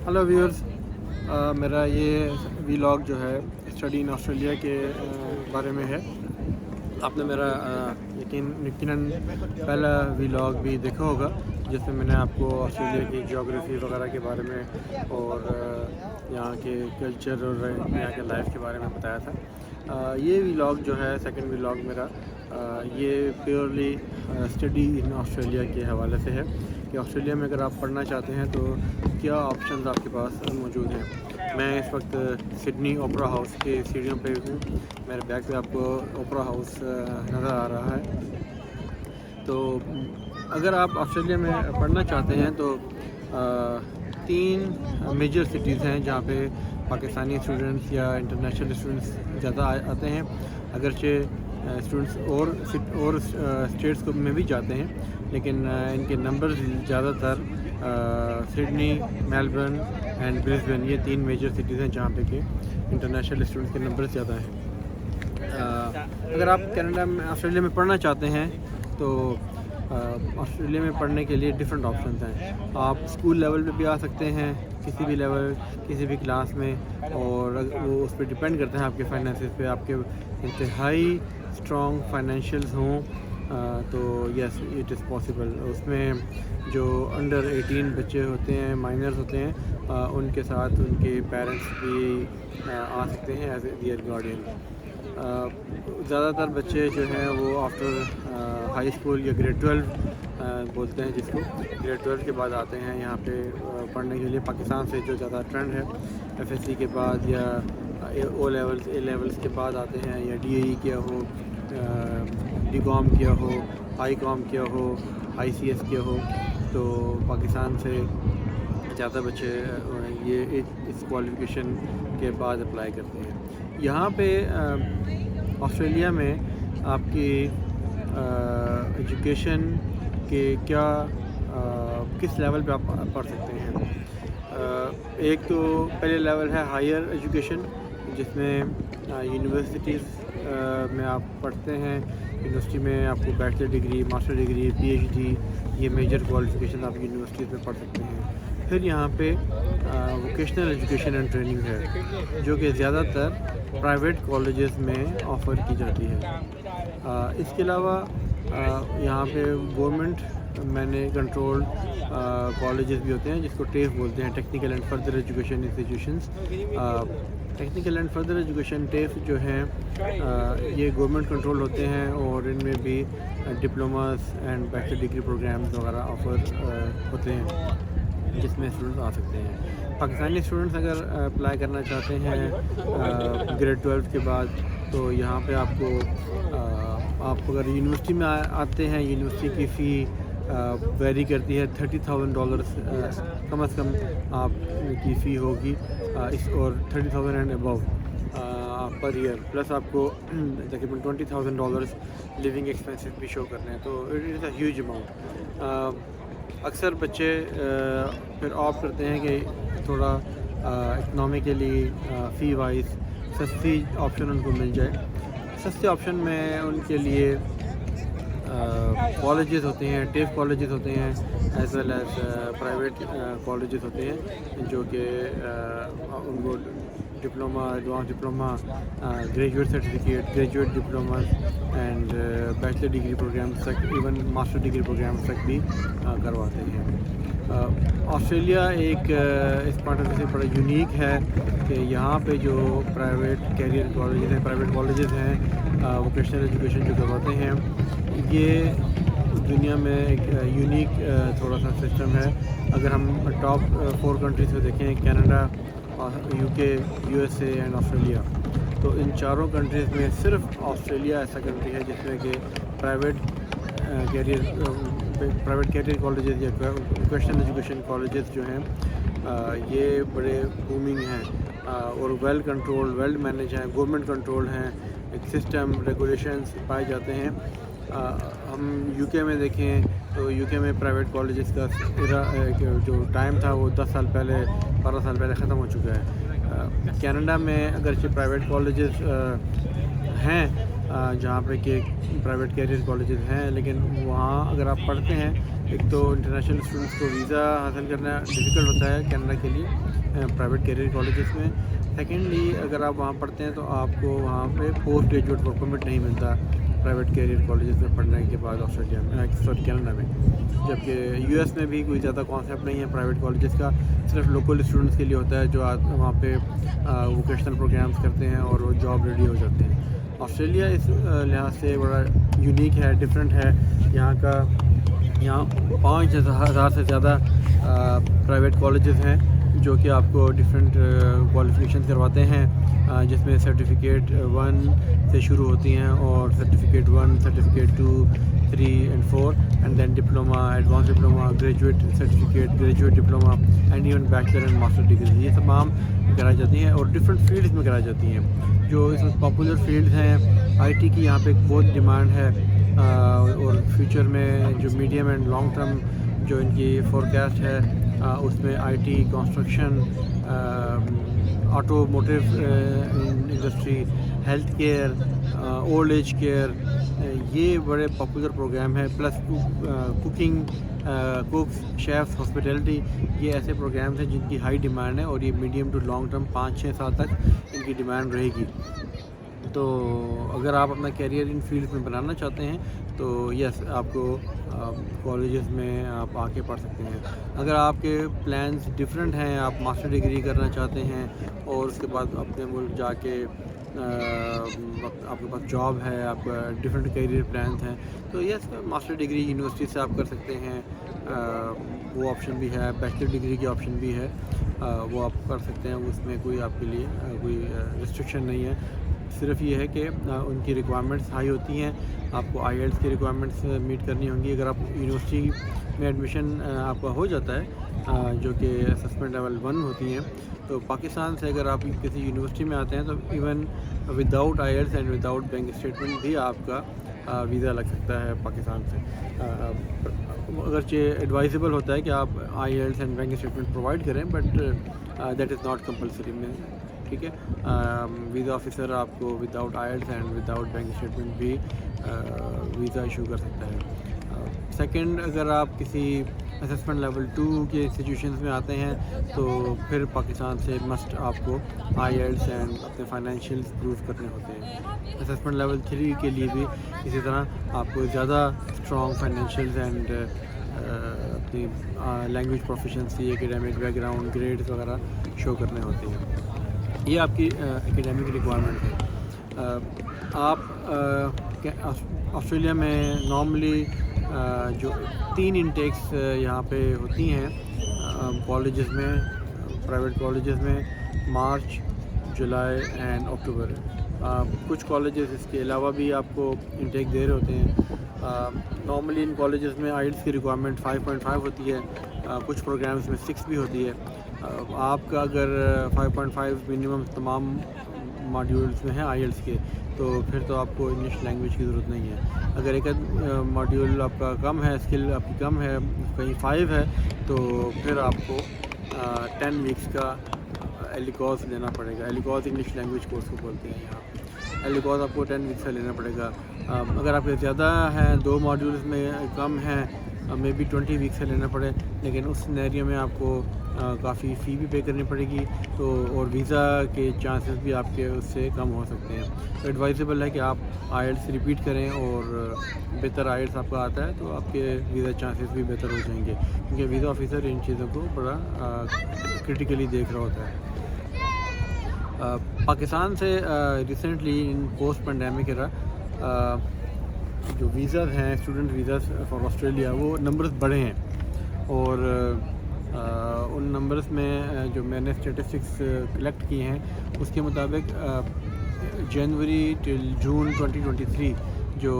Hello viewers, میرا یہ vlog جو ہے اسٹڈی ان آسٹریلیا کے بارے میں ہے۔ آپ نے میرا یقیناً پہلا ویلاگ بھی دیکھا ہوگا جس میں نے آپ کو آسٹریلیا کی جیوگرافی وغیرہ کے بارے میں اور یہاں کے کلچر اور یہاں کے لائف کے بارے میں بتایا تھا۔ یہ ویلاگ جو ہے سیکنڈ ویلاگ میرا، یہ پیورلی اسٹڈی ان آسٹریلیا کے حوالے سے ہے کہ آسٹریلیا میں اگر آپ پڑھنا چاہتے ہیں تو کیا آپشنز آپ کے پاس موجود ہیں۔ میں اس وقت سڈنی اوپرا ہاؤس کے سیڑھیوں پہ ہوں۔ میرے بیک پہ آپ کو اوپرا ہاؤس نظر آ رہا ہے۔ تو اگر آپ آسٹریلیا میں پڑھنا چاہتے ہیں تو 3 میجر سٹیز ہیں جہاں پہ پاکستانی اسٹوڈنٹس یا انٹرنیشنل اسٹوڈنٹس زیادہ آتے ہیں، اگرچہ اسٹوڈنٹس اور اسٹیٹس کو میں بھی جاتے ہیں، لیکن ان کے نمبر زیادہ تر سڈنی، میلبرن اینڈ برسبن، یہ 3 میجر سٹیز ہیں جہاں پہ کہ انٹرنیشنل اسٹوڈنٹس کے نمبر زیادہ ہیں۔ اگر آپ کینیڈا میں آسٹریلیا میں پڑھنا چاہتے ہیں تو آسٹریلیا میں پڑھنے کے لیے ڈفرینٹ آپشنز ہیں۔ آپ اسکول لیول پہ بھی آ سکتے ہیں، کسی بھی لیول، کسی بھی کلاس میں، اور وہ اس پہ ڈپینڈ کرتے ہیں آپ کے فائنینسز پہ۔ آپ کے انتہائی اسٹرانگ فائنینشیلز ہوں تو یس اٹ از پاسبل۔ اس میں جو انڈر 18 بچے ہوتے ہیں، مائنرز ہوتے ہیں، ان کے ساتھ ان کے پیرنٹس بھی آ سکتے ہیں ایز اے دیئر گارڈین۔ زیادہ تر بچے جو ہیں وہ آفٹر ہائی اسکول یا گریڈ 12 بولتے ہیں جس کو، گریڈ 12 کے بعد آتے ہیں یہاں پہ پڑھنے کے لیے۔ پاکستان سے جو زیادہ ٹرینڈ ہے ایف ایس سی کے بعد یا او لیولس، اے لیولس کے بعد آتے ہیں، یا ڈی اے ای کیا ہو، ڈی کام کیا ہو، آئی کام کیا ہو، آئی سی ایس کیا ہو، تو پاکستان سے زیادہ بچے یہ اس کوالیفیکیشن کے بعد اپلائی کرتے ہیں۔ یہاں پہ آسٹریلیا میں آپ کی ایجوکیشن کے کس لیول پہ آپ پڑھ سکتے ہیں۔ ایک تو پہلے لیول ہے ہائر ایجوکیشن، جس میں یونیورسٹیز میں آپ پڑھتے ہیں۔ یونیورسٹی میں آپ کو bachelor degree, master degree, P H D, یہ میجر کوالیفیکیشن آپ یونیورسٹیز میں پڑھ سکتے ہیں۔ پھر یہاں پہ ووکیشنل ایجوکیشن اینڈ ٹریننگ ہے جو کہ زیادہ تر پرائیویٹ کالجز میں آفر کی جاتی ہے۔ اس کے علاوہ یہاں پہ گورنمنٹ کنٹرول کالجز بھی ہوتے ہیں جس کو ٹیف بولتے ہیں، technical and further education institutions. Technical and further education TAFE جو ہیں یہ گورنمنٹ کنٹرول ہوتے ہیں، اور ان میں بھی diplomas and bachelor degree programs وغیرہ آفر ہوتے ہیں جس میں اسٹوڈنٹس آ سکتے ہیں۔ پاکستانی اسٹوڈنٹس اگر اپلائی کرنا چاہتے ہیں گریڈ 12 کے بعد تو یہاں پہ آپ اگر یونیورسٹی میں آتے ہیں، یونیورسٹی کی فی ویری کرتی ہے، $30,000 کم از کم آپ کی فی ہوگی، اور 30,000 and above per year, plus آپ کو تقریباً $20,000 لیونگ ایکسپینسز بھی شو کرنے ہیں، تو it is a huge amount. اکثر بچے پھر آپٹ کرتے ہیں کہ تھوڑا اکنامیکلی فی وائز سستی آپشن ان کو مل جائے۔ سستے آپشن میں ان کے لیے کالجز ہوتے ہیں، ٹیف کالجز ہوتے ہیں، as well as private colleges ہوتے ہیں جو کہ ان کو diploma, advance diploma, graduate certificate, graduate diploma and bachelor degree programs تک، ایون ماسٹر ڈگری پروگرامس تک بھی کرواتے ہیں۔ آسٹریلیا ایک اس پوائنٹ آف ویو سے بڑا یونیک ہے کہ یہاں پہ جو پرائیویٹ کیریئر کالجز ہیں، پرائیویٹ کالجز ہیں، ووکیشنل ایجوکیشن جو کرواتے ہیں، یہ دنیا میں ایک یونیک تھوڑا سا سسٹم ہے۔ اگر ہم ٹاپ 4 کنٹریز میں دیکھیں، کینیڈا، یو کے، U S A and Australia, تو ان چاروں کنٹریز میں صرف آسٹریلیا ایسا کنٹری ہے جس میں کہ پرائیویٹ کیریئر کالجز یا ووکیشنل ایجوکیشن کالجز جو ہیں یہ بڑے بومنگ ہیں، اور ویل کنٹرول، ویل مینیج ہیں، گورنمنٹ کنٹرول ہیں، ایک سسٹم، ریگولیشنز پائے جاتے ہیں۔ ہم یو کے میں دیکھیں تو یو کے میں پرائیویٹ کالجز کا جو ٹائم تھا وہ 10 سال پہلے، 12 سال پہلے ختم ہو چکا ہے۔ کینیڈا میں اگرچہ پرائیویٹ کالجز ہیں جہاں پہ کہ پرائیویٹ کیریئر کالجز ہیں، لیکن وہاں اگر آپ پڑھتے ہیں، ایک تو انٹرنیشنل اسٹوڈنٹس کو ویزا حاصل کرنا ڈیفیکلٹ ہوتا ہے کینیڈا کے لیے پرائیویٹ کیریئر کالجز میں. سیکنڈلی اگر آپ وہاں پڑھتے ہیں تو آپ کو وہاں پہ پوسٹ گریجویٹ ورک پرمٹ نہیں ملتا پرائیویٹ کیریئر کالجز میں پڑھنے کے بعد آسٹریلیا میں کینیڈا میں. جبکہ یو ایس میں بھی کوئی زیادہ کانسیپٹ نہیں ہے پرائیویٹ کالجز کا، صرف لوکل اسٹوڈنٹس کے لیے ہوتا ہے جو وہاں پہ ووکیشنل پروگرامس کرتے ہیں اور وہ جاب ریڈی ہو جاتے ہیں. آسٹریلیا اس لحاظ سے بڑا یونیک ہے، ڈفرینٹ ہے. یہاں 5,000 سے زیادہ پرائیویٹ کالجز ہیں جو کہ آپ کو ڈفرینٹ کوالیفیکیشن کرواتے ہیں، جس میں سرٹیفکیٹ 1 سے شروع ہوتی ہیں اور certificate 1، certificate 2، 3 and 4 and then diploma, advance diploma, graduate certificate, graduate diploma and even bachelor and master degree. یہ تمام کرائی جاتی ہیں اور ڈفرینٹ فیلڈز میں کرائی جاتی ہیں. جو اس میں پاپولر فیلڈز ہیں، آئی ٹی کی یہاں پہ بہت ڈیمانڈ ہے، اور فیوچر میں جو میڈیم اینڈ لانگ ٹرم جو ان کی فورکاسٹ ہے اس میں I T, construction, automotive industry, health care, old age care, یہ بڑے پاپولر پروگرام ہیں. Plus cooking, cooks, chefs, hospitality, یہ ایسے پروگرامس ہیں جن کی ہائی ڈیمانڈ ہے اور یہ میڈیم ٹو لانگ ٹرم 5-6 سال تک ان کی ڈیمانڈ رہے گی. تو اگر آپ اپنا کیریئر ان فیلڈ میں بنانا چاہتے ہیں تو یس، آپ کو کالجز میں آپ آ کے پڑھ سکتے ہیں. اگر آپ کے پلانس ڈفرینٹ ہیں، آپ ماسٹر ڈگری کرنا چاہتے ہیں اور اس کے بعد اپنے ملک جا کے آپ کے پاس جاب ہے، آپ کا ڈفرینٹ کیریئر پلانس ہیں، تو یس ماسٹر ڈگری یونیورسٹی سے آپ کر سکتے ہیں. وہ آپشن بھی ہے. بیچلر ڈگری کی آپشن بھی ہے، وہ آپ کر سکتے ہیں. اس میں کوئی آپ کے لیے کوئی ریسٹرکشن نہیں ہے. صرف یہ ہے کہ ان کی ریکوائرمنٹس ہائی ہوتی ہیں. آپ کو آئی ایلٹس کی ریکوائرمنٹس میٹ کرنی ہوں گی. اگر آپ یونیورسٹی میں ایڈمیشن آپ کا ہو جاتا ہے جو کہ اسسمنٹ لیول 1 ہوتی ہیں، تو پاکستان سے اگر آپ کسی یونیورسٹی میں آتے ہیں تو even without IELTS and without bank statement بھی آپ کا ویزا لگ سکتا ہے پاکستان سے. اگرچہ ایڈوائزیبل ہوتا ہے کہ آپ IELTS and bank statement provide کریں، but that is not compulsory. ٹھیک ہے، ویزا آفیسر آپ کو without IELTS and without bank statement بھی ویزا ایشو کر سکتا ہے. سیکنڈ، اگر آپ کسی اسسمنٹ لیول 2 کے انسٹیٹیوشنز میں آتے ہیں تو پھر پاکستان سے مسٹ آپ کو آئی ایلٹس اینڈ اپنے فائنینشیلز پروو کرنے ہوتے ہیں. اسسمنٹ لیول 3 کے لیے بھی اسی طرح آپ کو زیادہ اسٹرانگ فائنینشیلز اینڈ اپنی language proficiency, academic background, grades وغیرہ شو کرنے ہوتے ہیں. یہ آپ کی ایکیڈیمک ریکوائرمنٹ ہے. آپ آسٹریلیا میں نارملی جو 3 انٹیکس یہاں پہ ہوتی ہیں کالجز میں، پرائیویٹ کالجز میں، مارچ، جولائی اینڈ اکتوبر. کچھ کالجز اس کے علاوہ بھی آپ کو انٹیک دے رہے ہوتے ہیں. نارملی ان کالجز میں آئلٹس کی ریکوائرمنٹ 5.5 ہوتی ہے، کچھ پروگرامز میں 6 بھی ہوتی ہے. آپ کا اگر 5.5 منیمم تمام ماڈیولز میں ہیں آئی ایلٹس کے، تو پھر تو آپ کو انگلش لینگویج کی ضرورت نہیں ہے. اگر ایک ماڈیول آپ کا کم ہے، اسکل آپ کی کم ہے، کہیں 5 ہے، تو پھر آپ کو 10 ویکس کا ایلیکوز لینا پڑے گا. ایلیکوز انگلش لینگویج کورس کو بولتے ہیں یہاں. ایلیکوز آپ کو 10 ویکس کا لینا پڑے گا. اگر آپ کے زیادہ ہیں، 2 ماڈیولز میں کم ہیں، مے بی 20 ویکس سے لینا پڑے، لیکن اس سینیریو میں آپ کو کافی فی بھی پے کرنی پڑے گی، تو اور ویزا کے چانسز بھی آپ کے اس سے کم ہو سکتے ہیں. تو ایڈوائزیبل ہے کہ آپ آئی ایلٹس ریپیٹ کریں، اور بہتر آئی ایلٹس آپ کا آتا ہے تو آپ کے ویزا چانسز بھی بہتر ہو جائیں گے، کیونکہ ویزا آفیسر ان چیزوں کو بڑا کرٹیکلی دیکھ رہا ہوتا ہے. پاکستان سے ریسنٹلی ان پوسٹ پینڈیمک ایرا جو ویزاز ہیں، اسٹوڈنٹ ویزاز فار آسٹریلیا، وہ نمبرز بڑھے ہیں. اور ان نمبرز میں جو میں نے اسٹیٹسٹکس کلیکٹ کی ہیں اس کے مطابق جنوری ٹل جون 2023 جو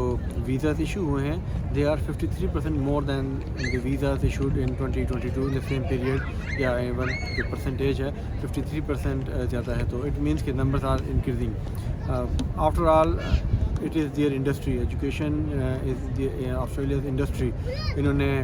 ویزاز ایشو ہوئے ہیں، they are 53% more than the visas issued in 2022 in the same period. یا ایون جو پرسنٹیج ہے 53% زیادہ ہے. تو اٹ مینس کہ numbers are increasing. After all it is their industry, education is Australia's industry. انہوں نے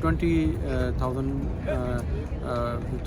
20,000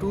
2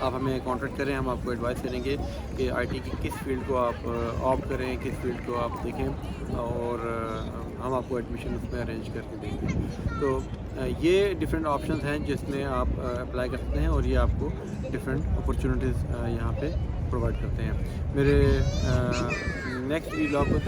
آپ ہمیں کانٹیکٹ کریں, ہم آپ کو ایڈوائس کریں گے کہ آئی ٹی کی کس فیلڈ کو آپ آپٹ کریں, کس فیلڈ کو آپ دیکھیں, اور ہم آپ کو ایڈمیشن اس میں ارینج کر کے دیں گے. تو یہ ڈفرینٹ آپشنز ہیں جس میں آپ اپلائی کر سکتے ہیں, اور یہ آپ کو ڈفرینٹ اپرچونیٹیز یہاں پہ پرووائڈ کرتے ہیں. میرے نیکسٹ ولاگ کو